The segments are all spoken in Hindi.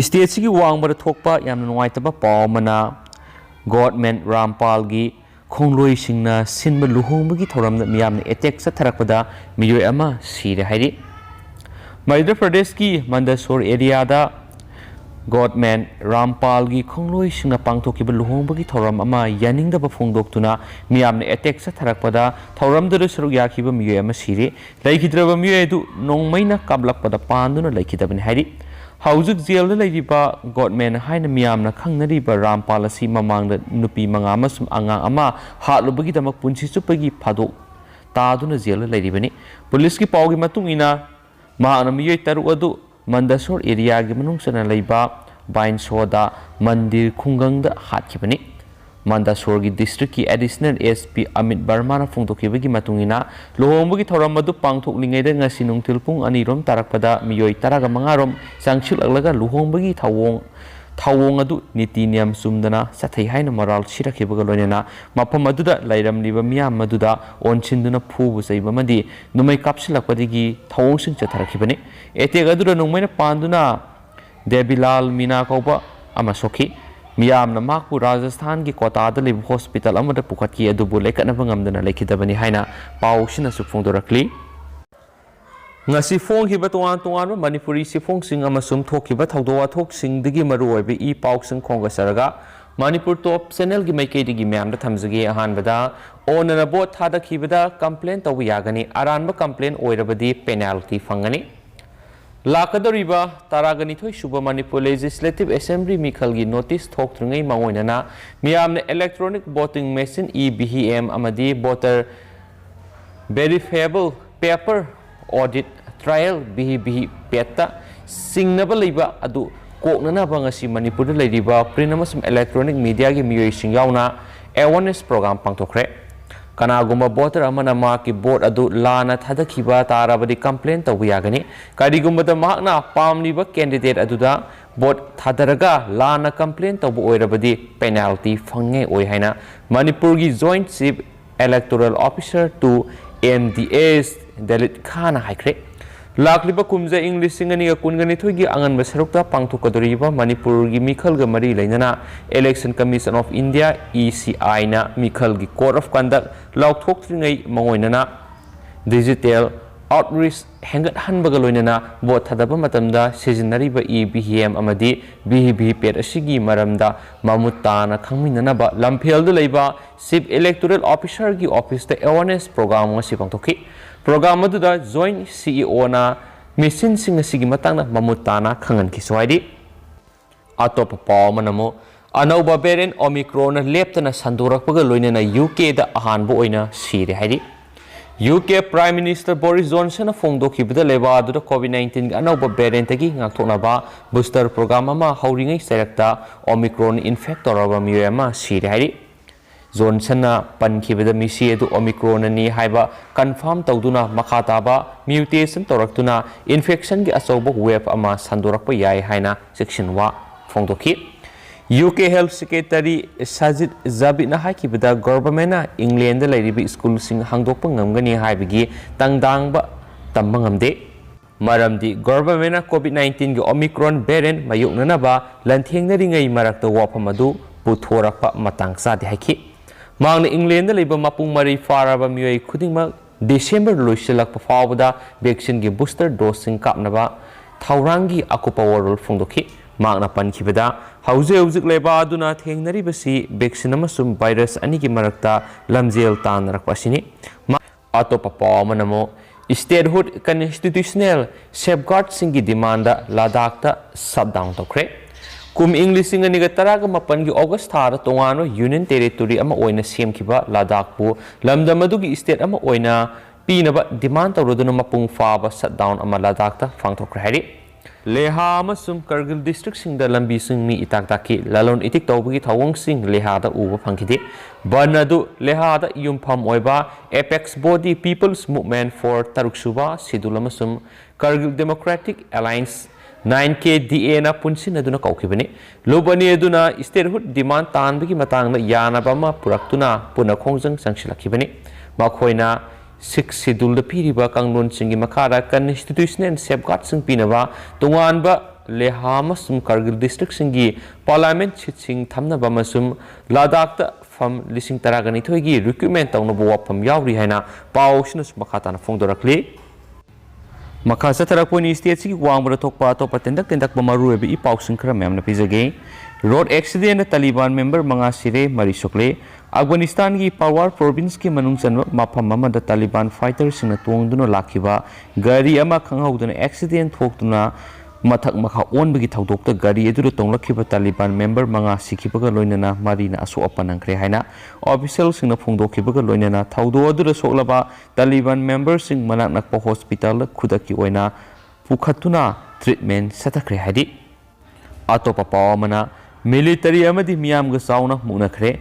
स्टेट वांग थोप नुआइतब पावमना गवर्नमेंट रामपाल की खोंलोई सिंब लुहोंबगी थौरम मियाम एटेक चथरकपदा मियोय अमा सिरे हाइरि मध्य प्रदेश की मंदसौर एरिया गवर्नमेंट रामपाल की खोंलोई पांथोकिब लुहोंबगी थौरम अमा यानिंगदब फोंदोक्तुना मियाम एटेक चथरकपदा थौरमदुद सरुक याखिब मियोय अमा सिरे लैखिद्रब मियोय अदु नोंमैना काबलकपदा पांदुना लैखिदबनि हाइरि हौजुक जेल गवर्नमेंट हाइन मियामना खंगनरीब रामपाल असि ममांग नुपी मंगा अमसुम अंगांग अमा हातलुबगीदमक पुंसि चुप्पगी फादोक तादुना जेल लैरिबनि पुलिस की पावगी मतुंग इना महाना मियोय तरुक अदु मंदसौर एरिया की मनुंगसना लैबा बाइनसोदा मंदिर खुंगंगदा हातखिबनि मंदसौर की डिस्ट्रिक्ट की एडिशनल एसपी अमित वर्मा फोंदोखिबगी मतुंगिना लुहोंबगी थौरम अदु पांथोकलिङैदा ngasi नुंथिल पुंग अनिरोम तारकपदा मियोय तरागा मंगारोम चांगसिलअगलगा लुहोंबगी थावोंग अदु नीति नियम चुमदना सथै हाइन मराल सिरखिबगा लोइनेना मफम अदुदा लैरमलिबा मियाम मदुदा ओनसिन्दुना फुबु चैबमदि नुमै कापसिलकपदिगी थावोंसिंग चथरखिबनि एतेक अदुदा नुंमैना पांदुना देबिलाल मीना कौबा अमा सोखि मियामना माकपु राजस्थान की कोटादा लेब हॉस्पिटल अमदा पुखतकी अदुबु लेकनबा ngamdana लेखिदबनि हाइना पाउसिना सुफोंदोरखली ngasi फोंखिबा तोंगान तोंगान मणिपुरी सिफोंसिंग अमसुम थोखिबा थौदो वाथोकसिंगदगी मरुओइबे ई पाउसिंग खोंगसरगा मणिपुर टॉप चैनल की मैकेदगी मैमदा थमजगे अहानबदा ओनना बोट थादखिबदा कंप्लेन तौब यागनी अरानबा कंप्लेन ओइरबदी पेनल्टी फंगनी लाकदरीबा तारागनिथोय सुब मणिपुर लेजिस्लेटिव असेंबली मिखल की नोटिस थोक्त्रङै मांगोइनना मियामने इलेक्ट्रॉनिक वोटिंग मशीन ईवीएम अमदी voter verifiable paper audit trial VVPAT सिंगनब लैबा अदु कोकननबा ngasi मणिपुर लैरिबा प्रिंट अमसुम इलेक्ट्रॉनिक मीडिया की मियोयसिंग यावना अवेयरनेस प्रोग्राम पांथोखरे कनागुम्बा वोटर अमना माकी बोर्ड अदु लाना थादखिबा ताराबदी कंप्लेन तौब यागनी करिगुम्बदा माकना पामलिबा कैंडिडेट अदुदा बोर्ड थादरगा लाना कंप्लेन तौब ओइरबदी पेनल्टी फंगे ओइ हाइना मणिपुर की जॉइंट चीफ इलेक्टोरल ऑफिसर टू एमडीएस दलित खान हाइख्रे लाखलिबा कुमजा इंग्लिश सिंगनी कुनगनी थोगी अंगन बसरुक्ता पांथोकदोरिबा मणिपुर की मिखल ग मरी लेना election commission of India ECI ना मिखल की कोड ऑफ कंडक्ट लाउथोक्त्रिङै मंगोइनना डिजिटल आउटरीच हेंगत हनबग लोइनना वोट थादबा मतमदा सिजनरीबा EVM अमदी VVPAT असिगी मरमदा ममुत्ताना खंगमिननबा लमफेलद लैबा चीफ इलेक्टोरल ऑफिसर की ऑफिस द अवेयरनेस प्रोग्राम ngasi पांथोखि प्रोग्राम अदुदा जॉइंट CEO ना मिशन सिंग सिगी मतंगना ममुत्ताना खंगन की स्वाइदी अतोप पावमनमो अनौबा वेरिएंट ओमिक्रॉन लेप्तना संदोरकपग लोइनना UK दा अहानबो ओइना सिरे हाइदी UK prime minister Boris Johnson फोंदोखिबदा लेबा अदुदा कोविड-19 की अनौबा वेरिएंट की ngakthoknaba बूस्टर प्रोग्राम अमा हौरिङै सेरक्ता ओमिक्रॉन इन्फेक्ट तौरबा मियोय अमा सिरे हाइदी जॉनसन पनखिबदा मिसी अदु ओमिक्रॉन नि हाइबा कंफर्म तौदुना मखाताबा म्यूटेशन तौरक्तुना इन्फेक्शन की अचौबा वेव अमा संदोरकपा याय हाइना सेक्शन वा फोंदोखि UK हेल्थ सेक्रेटरी साजिद जाबिदना हाइकिबदा गवर्नमेंट इंग्लैंड लैरिबि स्कूल सिंग हांगदोकपा ngamgani हाइबगी तंगदांगबा तंबा ngamde मरमदी गवर्नमेंट कोविड-19 की ओमिक्रॉन वेरिएंट मायोकननबा लंथेंगनरिङै मरक्ता वाफम अदु पुथोरकपा मतंग सादे हाइखि मांगना इंग्लैंड लैबा मपुंग मरी फाराबा मियोय खुदिंगमक डिसेंबर लोइसिलकपा फावबदा वैक्सीन की बूस्टर डोज सिंग कापनबा थौरांगी अकुपा वरल फोंदोखि मांगना पनखिबदा हौजे हौजिक लेबा अदुना थेंगनरिबसी वैक्सीन अमसुम वायरस अनि की मरक्ता लमजेल तानरकपासिनी अतोपा पावमनमो स्टेटहुड कॉन्स्टिट्यूशनल सेफगार्ड सिंग की डिमांड लद्दाख शटडाउन तौखरे कुम इंग्लिश सिंगनिगा तरागा मपन की ऑगस्ट थार तोंगानो यूनियन टेरिटोरी अमा ओइना सेमखिबा लद्दाखपु लमदम अदुगी स्टेट अमा ओइना पीनबा डिमांड तौरदुना मपुंग फाबा शटडाउन अमा लद्दाखता फांगथोखरे हाइरि लेहा अमसुम करगिल डिस्ट्रिक्ट सिंग द लंबी सिंग मी इताकताकी ललोन इतिक तौबगी थवंग सिंग लेहादा उबा फंखिदे बन अदु लेहादा युमफम ओइबा apex body people's movement for तरुकसुबा सिडुल अमसुम करगिल डेमोक्रेटिक अलायंस 9KDA ना पुनसिन अदुना कौखिबनी लोबनी अदुना स्टेटहुड डिमांड तानबगी मतांगना यानाबमा पुरक्तुना पुना खोंजंग संगसिलखिबनी मखोइना 6 शेड्यूल पीरिबा कांगलोन सिंगी मखादा कॉन्स्टिट्यूशनल सेफगार्ड सिंग पीनबा तोंगानबा लेहा अमसुम कारगिल डिस्ट्रिक्ट सिंगी पार्लियामेंट सीट सिंग थमनबा अमसुम लद्दाख ता फम लिसिंग तरागनिथोय गी रिक्रूटमेंट तौनबो वाफम यावरी हाइना पाउसिनस मखाताना फोंदोरखली मखा चथरपोनी स्टेट की वांगबरा थोकपा अतोपा तेंदक मरुएबी इ पाउसिंग खरा मैमना पिजगे रोड एक्सीडेंट तालिबान मेंबर मंगा सिरे मरी सोकले अफगानिस्तान की पावर प्रोविंस की मनुंग चनब मफम अमदा तालिबान फाइटर सिंह तोंगदुना लाखिबा गाड़ी अमा खंगहौदुना एक्सीडेंट थोकतुना मथक मखा ओनबगी थौदोक्ता गाड़ी अदुदा तोंगलखिबा तालिबान मेंबर मंगा सिखिबगा लोइनना मारिना असो अपनंखरे हाइना ऑफिशियल सिंह फोंदोखिबगा लोइनना थौदो अदुदा सोकलबा तालिबान मेंबर सिंह मनाक नकपा हॉस्पिटल खुदकी ओइना पुखतुना ट्रीटमेंट सतखरे हाइदि अतोपा पाव अमना मिलिटरी अमदी मियामगा साउना मुनखरे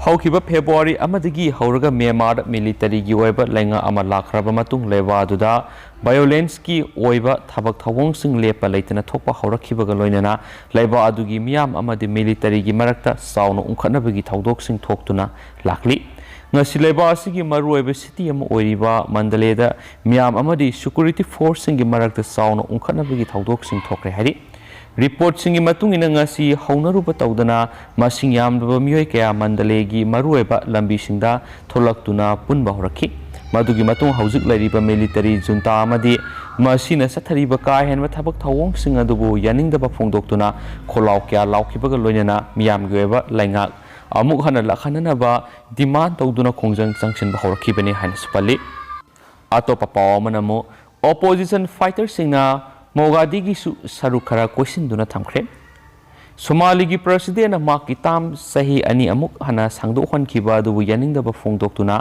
हौखिबा फेब्रुवारी अमदगी हौरगा म्यांमार मिलिटरी की ओइबा लैंगा अमा लाखरबा मतुंग लेवा अदुदा वायोलेंस की ओइबा थबक थवोंग सिंग लेपा लेतना थोकपा हौरखिबगा लोइनना लेबा अदुगी मियाम अमदी मिलिटरी की मरक्ता साउना उंखनबगी थौदोक सिंग थोकतुना लाखली ngasi leba asigi maruoiba city ama oiriba mandaleda miam amadi security force singi marakta sauna unkhanabagi thaudok sing thokre hari report singi matung ina ngasi haunaruba tawdana masing yamdaba mioi kaya mandalegi maruoiba lambi singda tholaktuna punba horakhi madugi matung haujik lairiba military junta amadi masina sathariba ka henba thabak thawong sing adubu yaningdaba phongdoktuna kholaw kya laukhibaga loinana miam goeba lainga अमुक हन लखननबा डिमांड तौदुना खोंजंग जंक्शन बहौरखिबने हाइन सुपल्ली अतोपा पावमनमो ऑपोजिशन फाइटर सिंगना मोगादिगी सरुख खरा क्वेश्चन दुना थमख्रे सोमाली की प्रेसिडेंट माकी ताम सही अनि अमुक हना सांगदोखनखिबा दुबु यानिंगदबा फोंदोक्तुना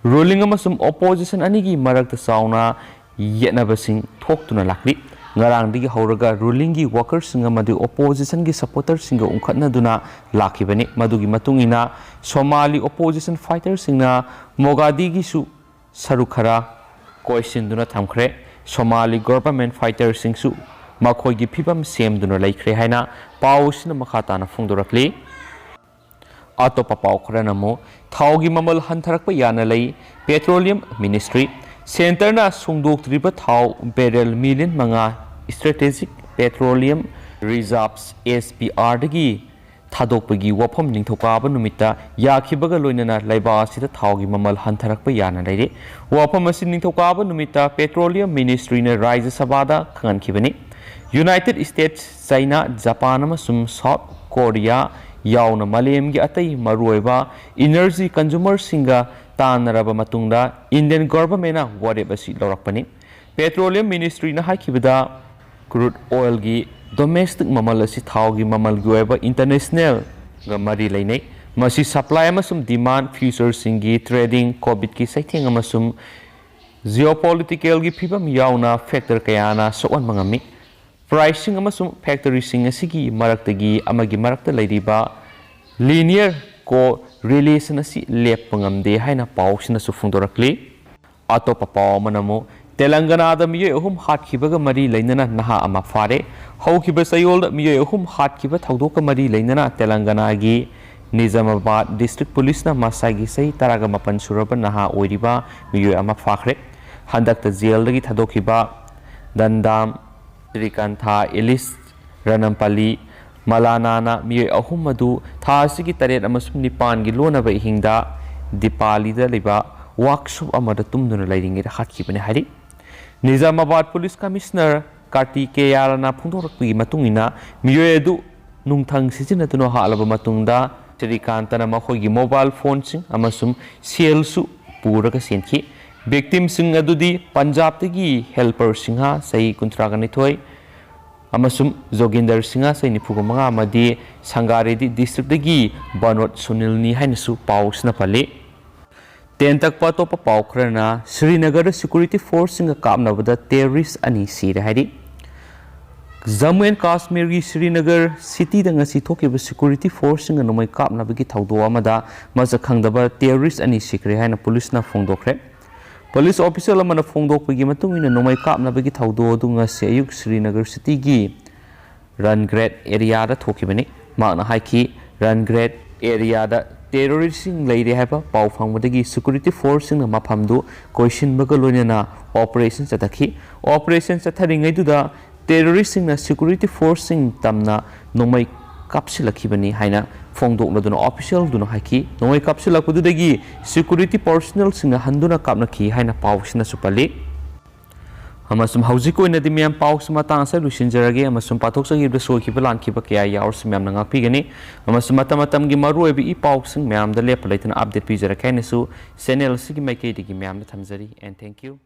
रूलिंग अमसुम ऑपोजिशन अनिगी मरक्ता साउना येनबसिंग थोक्तुना लाक्रि ngarangdigi hauраga ruling gi workers singa madu opposition gi supporters singa ungkhatna duna lakhibani madugi matungina somali opposition fighters singa mogadigi su sarukhara question duna thamkhre somali government fighters sing su makhoi gi phibam sem duna laikhre haina pausina makhata na phungdorakli atopa pau khorana mo thaugi mamal hantharakpa yana lai petroleum ministry center na sungdoktriba thau barrel million manga strategic petroleum reserves SPR dagi thadokpagi wafam ningthokaba numita yakhibaga loinana laiba asida thaugi mamal hantharakpa yana leire wafam asi ningthokaba numita petroleum ministry na rajya sabada khankhibani United States China Japan amasum South Korea yauna malem gi atai maruiba energy consumer singa तानरब मतुंगदा इंडियन गवर्नमेंट ना वारेब असि लौरकपनि पेट्रोलियम मिनिस्ट्री ना हाकिबदा क्रूड ऑयल की डोमेस्टिक ममल असि थाव की ममल गोयब इंटरनेशनल ग मरी लेनै मसि सप्लाई अमसुम डिमांड फ्यूचर सिंगी ट्रेडिंग कोविड की सैथेंग अमसुम जियोपॉलिटिकल की फिबम याउना फैक्टर कयाना सोअन मंगमी प्राइसिंग अमसुम फैक्टरी सिंग असि मरक्तगी अमगी मरक्त लैरिबा लीनियर को रिलेशन असि लेपंगमदे हाइना पाउसिना सु फुंदोरक्ली अतोपा पाव मनमो तेलंगाना दा मिये अहुम हाटखिबगा मरी लैनना नहा अमा फारे हौखिबा सयोल मिये अहुम हाटखिबा थौदोक मरी लैनना तेलंगाना गी निजामाबाद डिस्ट्रिक्ट पुलिस ना मासागी सही तरागा मपन सुरब नहा ओइरिबा मिये अमा फाखरे हंदक जेल दगी थदोखिबा दंदाम श्रीकांथा इलिस रनमपल्ली मलाना मिये अहुम मधु थासी की तरेट अमसुम निपान की लोनब हिंदा दीपाली लिबा वर्कशॉप अमद तुमदुना लैरिंगे हाटखिबने हारि निजामाबाद पुलिस कमिश्नर कार्तिकेयाना फुंदोरक्पगी मतुंगिना मिये अदु नुंगथंग सिजिनतुना हालब मतुंगदा श्रीकांतना मखोगी मोबाइल फोन सिंग अमसुम सेलसु पूरगा सेनखि विक्टिम सिंग अदुदी पंजाब तगी हेल्पर सिंहा सही कुंत्रागनिथोय अमसुम जोगिंदर सिंहा सही निफुग मंगा मदी संगारेदी डिस्ट्रिक्ट दगी बनोट सुनीलनी हाइनसु पाउसना पले तेन तक पातोप पाउखरना श्रीनगर सिक्योरिटी फोर्स सिंग कामनबदा टेररिस्ट अनि सिरे हाइदि जम्मू एंड काश्मीर की श्रीनगर सिटी दंग सिथोकिब सिक्योरिटी फोर्स सिंग नमय कामनबगी थौदो अमदा मजा खंगदबा टेररिस्ट अनि सिक्रे हाइना पुलिस ना फोंदोखरे पुलिस ऑफिसर अमना फोंदोकपगी मतुंगिना नमय कामनबगी थौदो दुंगा से अयुक श्रीनगर सिटी की रनग्रेड एरिया दा थोकिबने माना हाइकी रनग्रेड एरिया दा टेररिस्ट सिंग लेरे हाइबा पाउ फंगबदगी सिक्योरिटी फोर्स सिंग मफमदु क्वेश्चन बग लोइना ऑपरेशन चतखी ऑपरेशन चथरिंगैदुदा टेररिस्टसिंगना सिक्युरिटी फोर्ससिंग तमना नोंमै कापसिलखिबनी हाइना फोंदोकनदुना ऑफिशियल दुना हाइकी नोंमै कापसिलखुदुदगी सिक्युरिटी पर्सनल सिंगना हंदुना कापनखि हाइना पाउसिना सुपली अमसुम हौजिक ओइनदि मियाम पाउस मतांग स लुसिनजरगे अमसुम पाथोकसगिब सोखिब लानखिब कया याउरस मियाम नंगापिगनी अमसुम मतमतमगी मरुएबि इ पाउसिंग मियाम द लेप लेतन अपडेट पिजरखैनसु चैनल सिगी माइकेदिगी मियाम थमजरी एंड थैंक यू